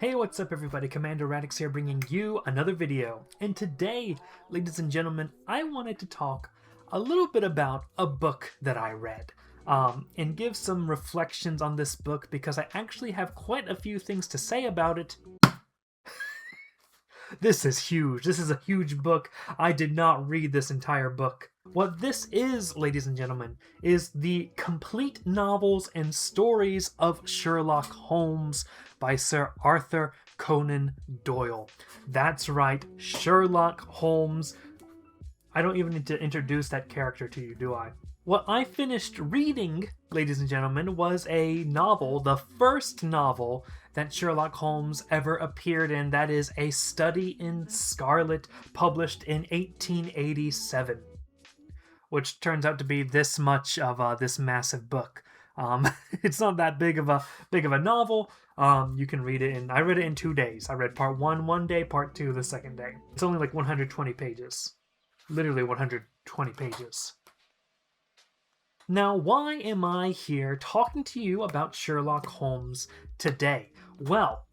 Hey, what's up everybody? cmdrradix here bringing you another video. And today, ladies and gentlemen, I wanted to talk a little bit about a book that I read. And give some reflections on this book because I actually have quite a few things to say about it. This is huge. This is a huge book. I did not read this entire book. What this is, ladies and gentlemen, is the complete novels and stories of Sherlock Holmes by Sir Arthur Conan Doyle. That's right, Sherlock Holmes. I don't even need to introduce that character to you, do I? What I finished reading, ladies and gentlemen, was a novel, the first novel that Sherlock Holmes ever appeared in. That is A Study in Scarlet, published in 1887. Which turns out to be this much of this massive book. It's not that big of a novel. You can read it I read it in 2 days. I read part 1 one day, part 2 the second day. It's only like 120 pages. Literally 120 pages. Now, why am I here talking to you about Sherlock Holmes today? Well,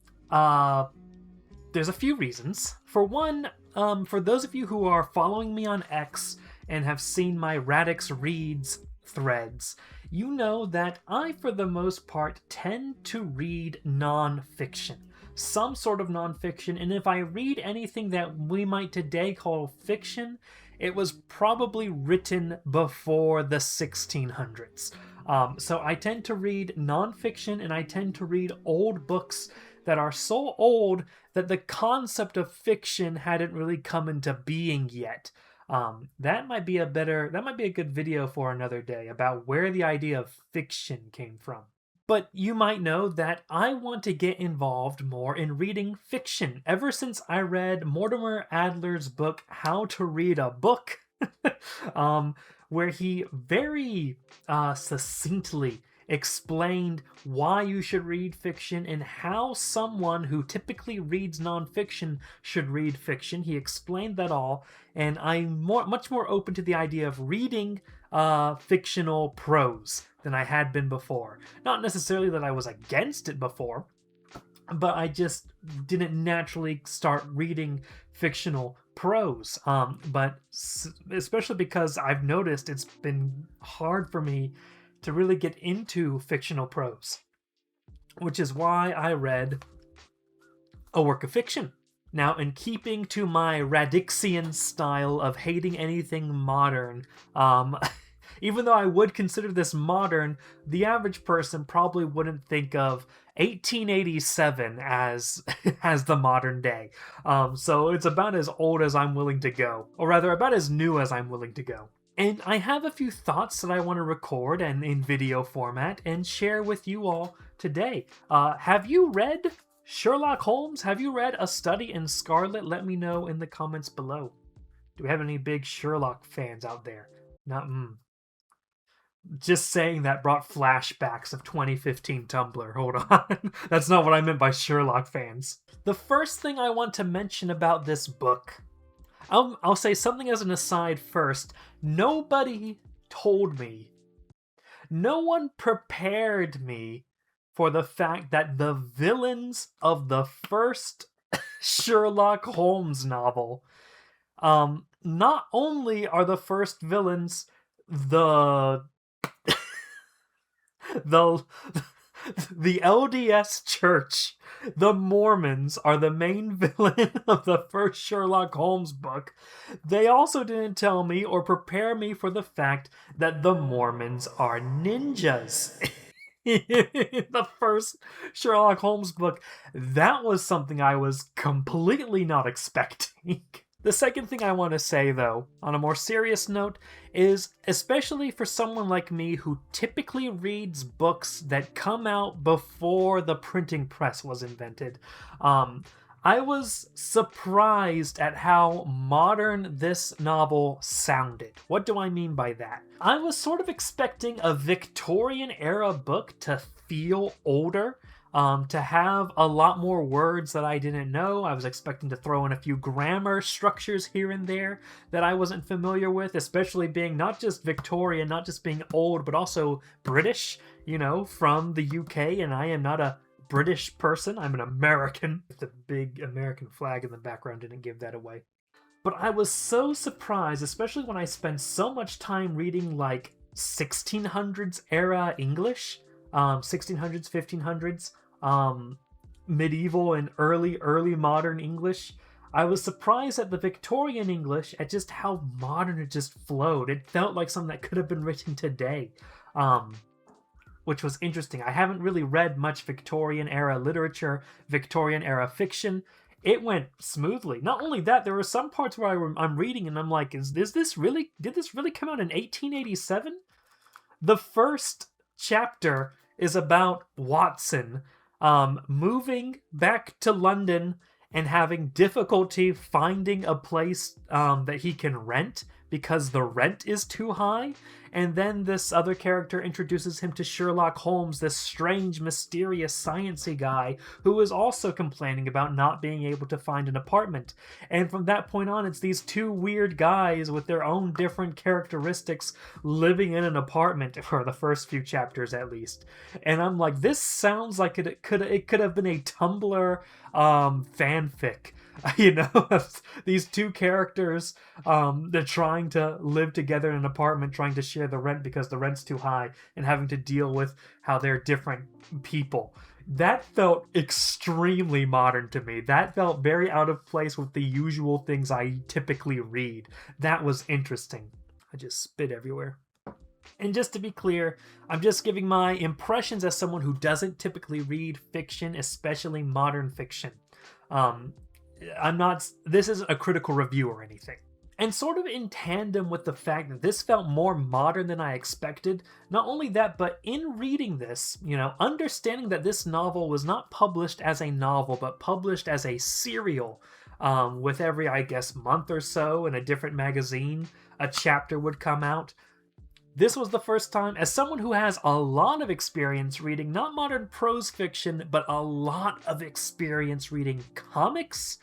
there's a few reasons. For one, for those of you who are following me on X and have seen my Radix Reads threads, you know that I, for the most part, tend to read non-fiction. Some sort of non-fiction, and if I read anything that we might today call fiction, it was probably written before the 1600s. So I tend to read non-fiction, and I tend to read old books that are so old that the concept of fiction hadn't really come into being yet. That might be a good video for another day about where the idea of fiction came from. But you might know that I want to get involved more in reading fiction. Ever since I read Mortimer Adler's book, How to Read a Book, where he very succinctly explained why you should read fiction and how someone who typically reads nonfiction should read fiction. He explained that all, and I'm much more open to the idea of reading fictional prose than I had been before. Not necessarily that I was against it before, but I just didn't naturally start reading fictional prose. But especially because I've noticed it's been hard for me to really get into fictional prose, which is why I read a work of fiction. Now, in keeping to my Radixian style of hating anything modern, even though I would consider this modern, the average person probably wouldn't think of 1887 as the modern day. So it's about as old as I'm willing to go, or rather about as new as I'm willing to go. And I have a few thoughts that I want to record and in video format and share with you all today. Have you read Sherlock Holmes? Have you read A Study in Scarlet? Let me know in the comments below. Do we have any big Sherlock fans out there? Just saying that brought flashbacks of 2015 Tumblr. Hold on. That's not what I meant by Sherlock fans. The first thing I want to mention about this book, I'll say something as an aside first. Nobody told me, no one prepared me for the fact that the villains of the first Sherlock Holmes novel, not only are the first villains the LDS Church, the Mormons are the main villain of the first Sherlock Holmes book, they also didn't tell me or prepare me for the fact that the Mormons are ninjas. In the first Sherlock Holmes book, that was something I was completely not expecting. The second thing I want to say, though, on a more serious note, is especially for someone like me who typically reads books that come out before the printing press was invented, I was surprised at how modern this novel sounded. What do I mean by that? I was sort of expecting a Victorian-era book to feel older, to have a lot more words that I didn't know. I was expecting to throw in a few grammar structures here and there that I wasn't familiar with, especially being not just Victorian, not just being old, but also British, you know, from the UK, and I am not a British person. I'm an American. The big American flag in the background didn't give that away. But I was so surprised, especially when I spent so much time reading like 1600s era English, 1600s, 1500s, medieval and early modern English. I was surprised at the Victorian English at just how modern it just flowed. It felt like something that could have been written today, which was interesting. I haven't really read much Victorian era literature, Victorian era fiction. It went smoothly. Not only that, there were some parts where I'm reading and I'm like, did this really come out in 1887? The first chapter is about Watson moving back to London and having difficulty finding a place that he can rent because the rent is too high. And then this other character introduces him to Sherlock Holmes, this strange, mysterious, sciencey guy who is also complaining about not being able to find an apartment. And from that point on, it's these two weird guys with their own different characteristics living in an apartment for the first few chapters at least. And I'm like, this sounds like it could have been a Tumblr fanfic. You know, these two characters, they're trying to live together in an apartment, trying to share the rent because the rent's too high, and having to deal with how they're different people. That felt extremely modern to me. That felt very out of place with the usual things I typically read. That was interesting. I just spit everywhere. And just to be clear, I'm just giving my impressions as someone who doesn't typically read fiction, especially modern fiction. This isn't a critical review or anything. And sort of in tandem with the fact that this felt more modern than I expected, not only that, but in reading this, understanding that this novel was not published as a novel, but published as a serial, with every, I guess, month or so in a different magazine, a chapter would come out. This was the first time, as someone who has a lot of experience reading not modern prose fiction, but a lot of experience reading comics,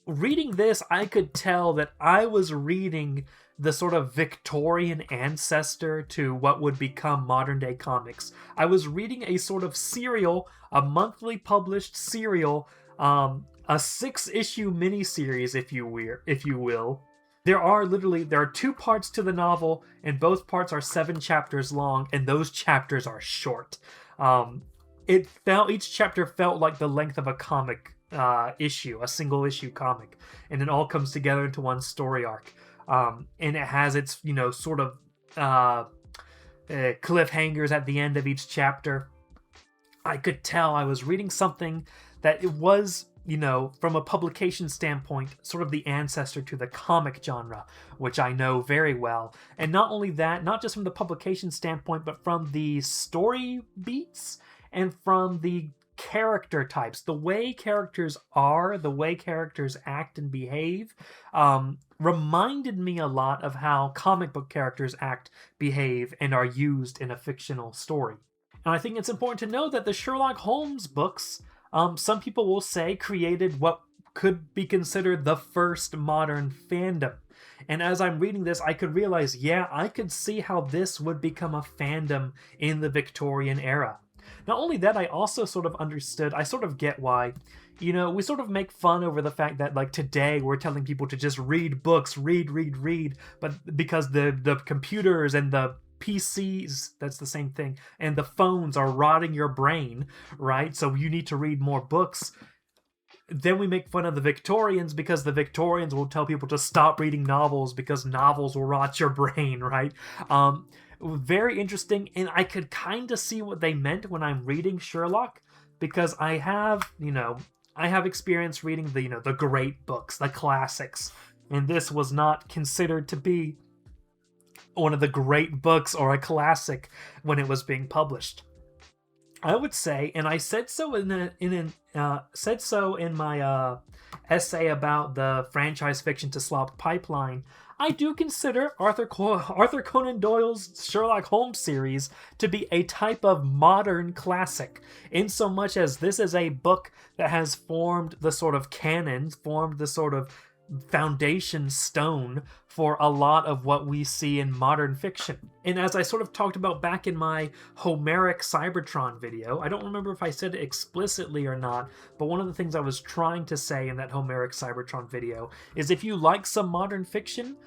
reading this, I could tell that I was reading the sort of Victorian ancestor to what would become modern day comics. I was reading a sort of serial, a monthly published serial, a 6-issue miniseries, if you will. There are 2 parts to the novel, and both parts are 7 chapters long, and those chapters are short. Each chapter felt like the length of a comic issue, a single issue comic, and it all comes together into one story arc. And it has its, sort of cliffhangers at the end of each chapter. I could tell I was reading something that it was, from a publication standpoint, sort of the ancestor to the comic genre, which I know very well. And not only that, not just from the publication standpoint, but from the story beats and from the character types, the way characters are, the way characters act and behave, reminded me a lot of how comic book characters act, behave, and are used in a fictional story. And I think it's important to know that the Sherlock Holmes books, some people will say, created what could be considered the first modern fandom. And as I'm reading this, I could realize, I could see how this would become a fandom in the Victorian era. Not only that, I also sort of get why, we sort of make fun over the fact that, like, today we're telling people to just read books, read, but because the computers and the PCs, that's the same thing, and the phones are rotting your brain, right? So you need to read more books. Then we make fun of the Victorians because the Victorians will tell people to stop reading novels because novels will rot your brain, right? Very interesting, and I could kind of see what they meant when I'm reading Sherlock, because I have experience reading the great books, the classics, and this was not considered to be one of the great books or a classic when it was being published. I would say, and I said so in my essay about the franchise fiction to slop pipeline, I do consider Arthur Conan Doyle's Sherlock Holmes series to be a type of modern classic, in so much as this is a book that has formed the sort of canon, formed the sort of foundation stone for a lot of what we see in modern fiction. And as I sort of talked about back in my Homeric Cybertron video, I don't remember if I said it explicitly or not, but one of the things I was trying to say in that Homeric Cybertron video is if you like some modern fiction,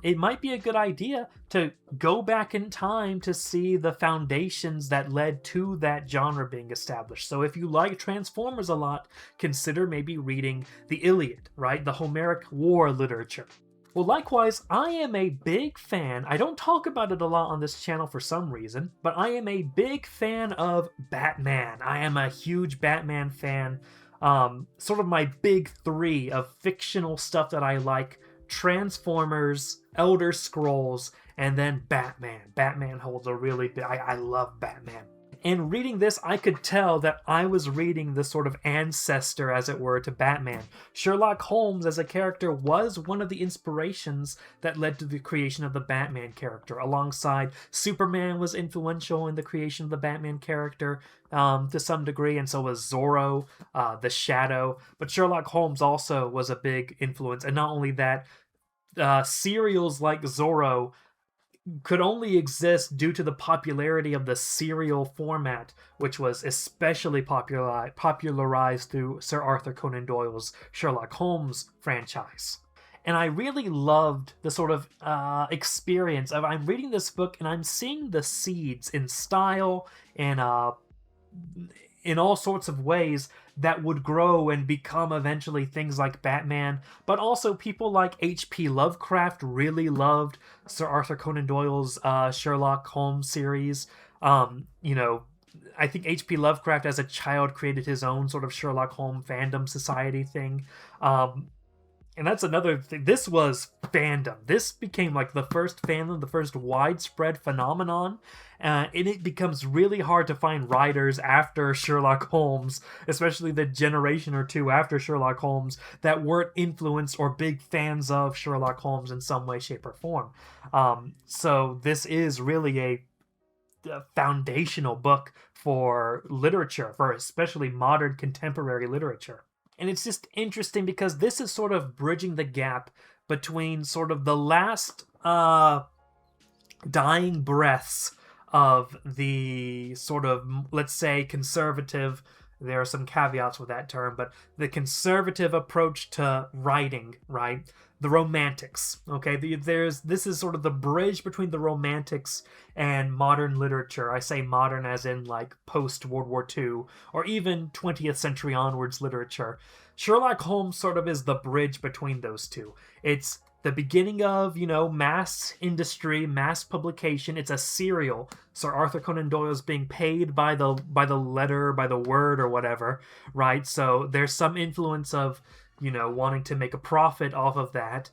it might be a good idea to go back in time to see the foundations that led to that genre being established. So if you like Transformers a lot, consider maybe reading the Iliad, right? The Homeric war literature. Well, likewise, I am a big fan, I don't talk about it a lot on this channel for some reason, but I am a big fan of Batman. I am a huge Batman fan. Sort of my big three of fictional stuff that I like: Transformers, Elder Scrolls, and then Batman. Batman holds a really big... I love Batman. And reading this, I could tell that I was reading the sort of ancestor, as it were, to Batman. Sherlock Holmes as a character was one of the inspirations that led to the creation of the Batman character. Alongside Superman was influential in the creation of the Batman character to some degree, and so was Zorro, the Shadow. But Sherlock Holmes also was a big influence, and not only that, serials like Zorro could only exist due to the popularity of the serial format, which was especially popularized through Sir Arthur Conan Doyle's Sherlock Holmes franchise. And I really loved the sort of experience of I'm reading this book and I'm seeing the seeds in style and in all sorts of ways that would grow and become eventually things like Batman. But also people like H.P. Lovecraft really loved Sir Arthur Conan Doyle's Sherlock Holmes series. You know, I think H.P. Lovecraft as a child created his own sort of Sherlock Holmes fandom society thing. And that's another thing. This was fandom. This became like the first fandom, the first widespread phenomenon. And it becomes really hard to find writers after Sherlock Holmes, especially the generation or two after Sherlock Holmes, that weren't influenced or big fans of Sherlock Holmes in some way, shape, or form. So this is really a foundational book for literature, for especially modern contemporary literature. And it's just interesting because this is sort of bridging the gap between sort of the last dying breaths of the sort of, let's say, conservative, there are some caveats with that term, but the conservative approach to writing, right? The Romantics, okay? This is sort of the bridge between the Romantics and modern literature. I say modern as in like post-World War II, or even 20th century onwards literature. Sherlock Holmes sort of is the bridge between those two. It's the beginning of, you know, mass industry, mass publication. It's a serial. Sir Arthur Conan Doyle is being paid by the letter, by the word, or whatever, right? So there's some influence of, you know, wanting to make a profit off of that.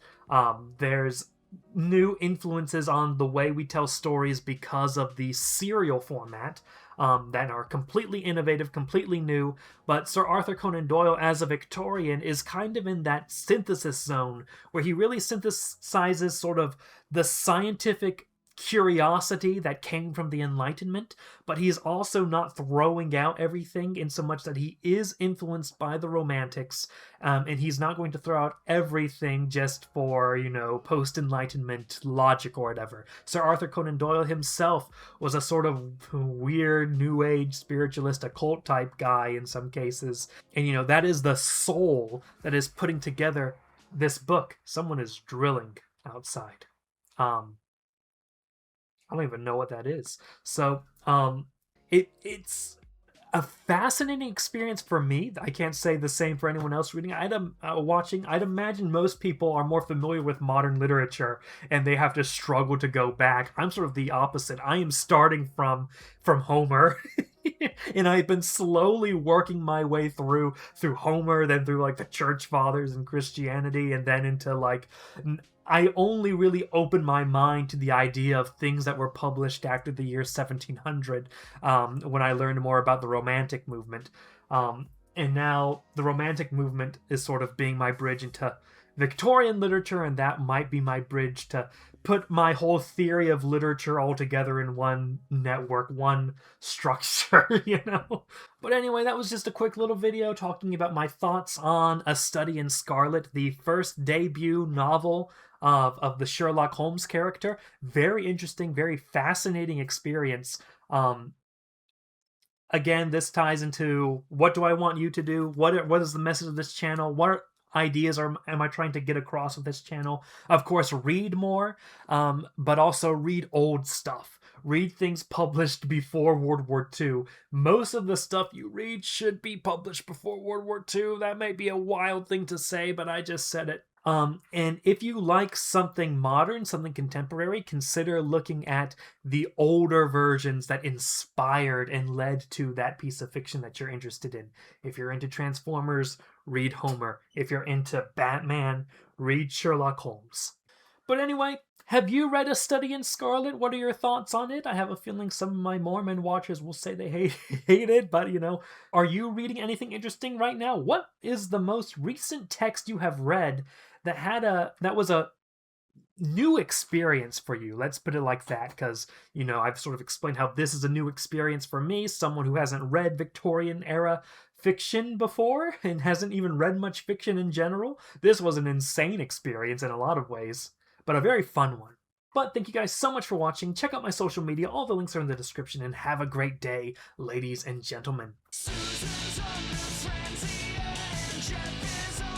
There's new influences on the way we tell stories because of the serial format that are completely innovative, completely new. But Sir Arthur Conan Doyle, as a Victorian, is kind of in that synthesis zone where he really synthesizes sort of the scientific curiosity that came from the Enlightenment, but he's also not throwing out everything in so much that he is influenced by the Romantics, and he's not going to throw out everything just for, you know, post-Enlightenment logic or whatever. Sir Arthur Conan Doyle himself was a sort of weird New Age spiritualist occult type guy in some cases, and, you know, that is the soul that is putting together this book. Someone is drilling outside. I don't even know what that is. So, it's a fascinating experience for me. I can't say the same for anyone else reading. I'd imagine most people are more familiar with modern literature and they have to struggle to go back. I'm sort of the opposite. I am starting from Homer. And I've been slowly working my way through Homer, then through like the Church Fathers and Christianity, and then into like... I only really opened my mind to the idea of things that were published after the year 1700 when I learned more about the Romantic movement. And now the Romantic movement is sort of being my bridge into Victorian literature, and that might be my bridge to put my whole theory of literature all together in one network, one structure, you know? But anyway, that was just a quick little video talking about my thoughts on A Study in Scarlet, the first debut novel of the Sherlock Holmes character. Very interesting, very fascinating experience. Again, this ties into what do I want you to do? What is the message of this channel? What ideas am I trying to get across with this channel? Of course, read more, but also read old stuff. Read things published before World War II. Most of the stuff you read should be published before World War II. That may be a wild thing to say, but I just said it. And if you like something modern, something contemporary, consider looking at the older versions that inspired and led to that piece of fiction that you're interested in. If you're into Transformers, read Homer. If you're into Batman, read Sherlock Holmes. But anyway, have you read A Study in Scarlet? What are your thoughts on it? I have a feeling some of my Mormon watchers will say they hate it, but you know, are you reading anything interesting right now? What is the most recent text you have read that was a new experience for you? Let's put it like that, because you know, I've sort of explained how this is a new experience for me, someone who hasn't read Victorian era fiction before and hasn't even read much fiction in general. This was an insane experience in a lot of ways, but a very fun one. But thank you guys so much for watching. Check out my social media. All the links are in the description, and have a great day, ladies and gentlemen. Susan's on the frenzy, and Jeff is on